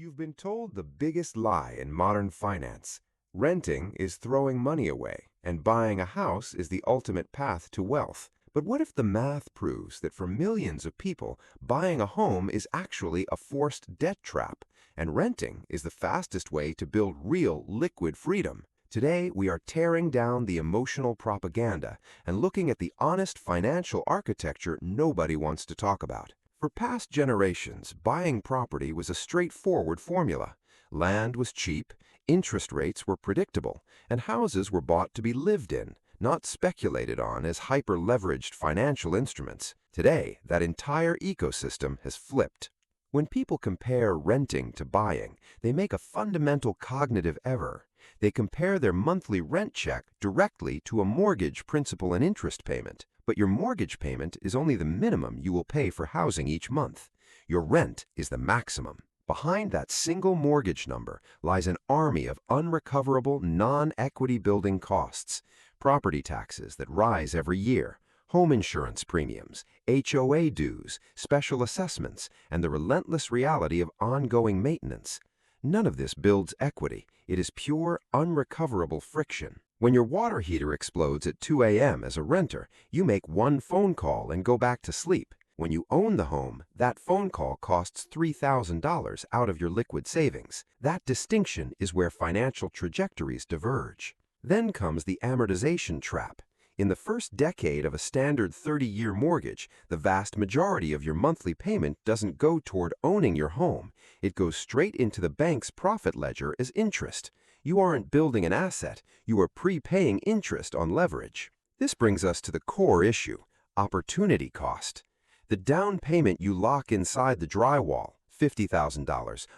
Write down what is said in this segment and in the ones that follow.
You've been told the biggest lie in modern finance. Renting is throwing money away, and buying a house is the ultimate path to wealth. But what if the math proves that for millions of people, buying a home is actually a forced debt trap, and renting is the fastest way to build real liquid freedom? Today, we are tearing down the emotional propaganda and looking at the honest financial architecture nobody wants to talk about. For past generations, buying property was a straightforward formula. Land was cheap, interest rates were predictable, and houses were bought to be lived in, not speculated on as hyper-leveraged financial instruments. Today, that entire ecosystem has flipped. When people compare renting to buying, they make a fundamental cognitive error. They compare their monthly rent check directly to a mortgage principal and interest payment. But your mortgage payment is only the minimum you will pay for housing each month. Your rent is the maximum. Behind that single mortgage number lies an army of unrecoverable non-equity building costs, property taxes that rise every year, home insurance premiums, HOA dues, special assessments, and the relentless reality of ongoing maintenance. None of this builds equity. It is pure, unrecoverable friction. When your water heater explodes at 2 a.m. as a renter, you make one phone call and go back to sleep. When you own the home, that phone call costs $3,000 out of your liquid savings. That distinction is where financial trajectories diverge. Then comes the amortization trap. In the first decade of a standard 30-year mortgage, the vast majority of your monthly payment doesn't go toward owning your home. It goes straight into the bank's profit ledger as interest. You aren't building an asset, you are prepaying interest on leverage. This brings us to the core issue, opportunity cost. The down payment you lock inside the drywall, $50,000,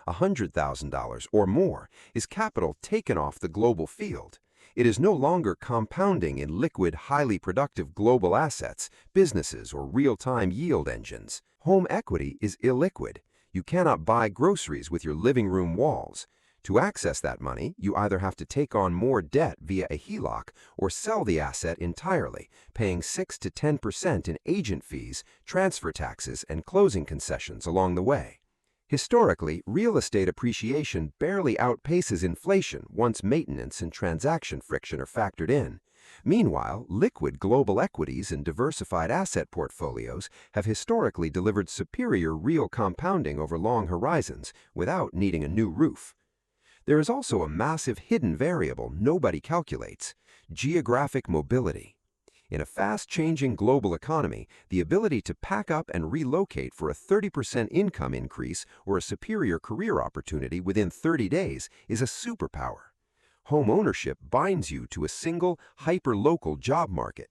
$100,000, or more, is capital taken off the global field. It is no longer compounding in liquid, highly productive global assets, businesses, or real-time yield engines. Home equity is illiquid. You cannot buy groceries with your living room walls. To access that money, you either have to take on more debt via a HELOC or sell the asset entirely, paying 6 to 10% in agent fees, transfer taxes, and closing concessions along the way. Historically, real estate appreciation barely outpaces inflation once maintenance and transaction friction are factored in. Meanwhile, liquid global equities and diversified asset portfolios have historically delivered superior real compounding over long horizons without needing a new roof. There is also a massive hidden variable nobody calculates: geographic mobility. In a fast-changing global economy, the ability to pack up and relocate for a 30% income increase or a superior career opportunity within 30 days is a superpower. Home ownership binds you to a single, hyper-local job market.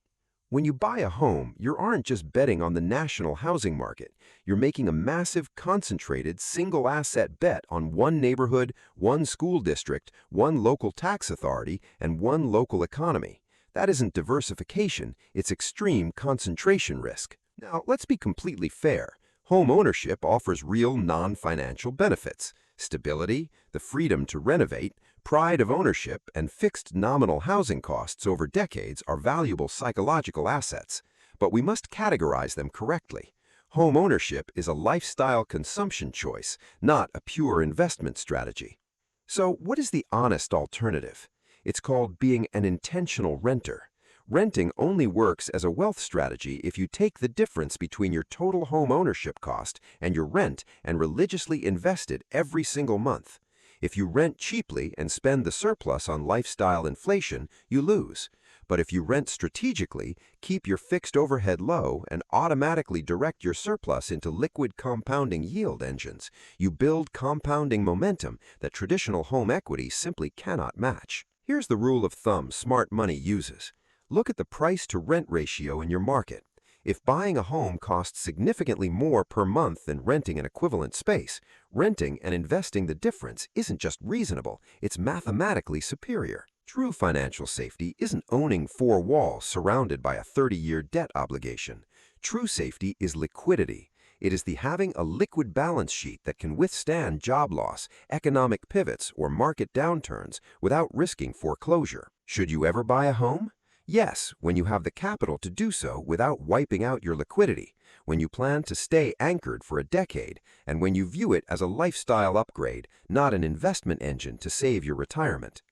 When you buy a home, you aren't just betting on the national housing market. You're making a massive, concentrated, single-asset bet on one neighborhood, one school district, one local tax authority, and one local economy. That isn't diversification, it's extreme concentration risk. Now, let's be completely fair. Home ownership offers real non-financial benefits: stability, the freedom to renovate, pride of ownership, and fixed nominal housing costs over decades are valuable psychological assets. But we must categorize them correctly. Home ownership is a lifestyle consumption choice, not a pure investment strategy. So, what is the honest alternative? It's called being an intentional renter. Renting only works as a wealth strategy if you take the difference between your total home ownership cost and your rent and religiously invest it every single month. If you rent cheaply and spend the surplus on lifestyle inflation, you lose. But if you rent strategically, keep your fixed overhead low, and automatically direct your surplus into liquid compounding yield engines, you build compounding momentum that traditional home equity simply cannot match. Here's the rule of thumb smart money uses. Look at the price-to-rent ratio in your market. If buying a home costs significantly more per month than renting an equivalent space, renting and investing the difference isn't just reasonable, it's mathematically superior. True financial safety isn't owning 4 walls surrounded by a 30-year debt obligation. True safety is liquidity. It is the having a liquid balance sheet that can withstand job loss, economic pivots, or market downturns without risking foreclosure. Should you ever buy a home? Yes, when you have the capital to do so without wiping out your liquidity, when you plan to stay anchored for a decade, and when you view it as a lifestyle upgrade, not an investment engine to save your retirement.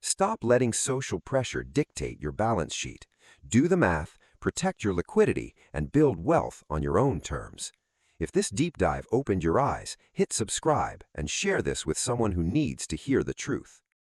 Stop letting social pressure dictate your balance sheet. Do the math, protect your liquidity, and build wealth on your own terms. If this deep dive opened your eyes, hit subscribe and share this with someone who needs to hear the truth.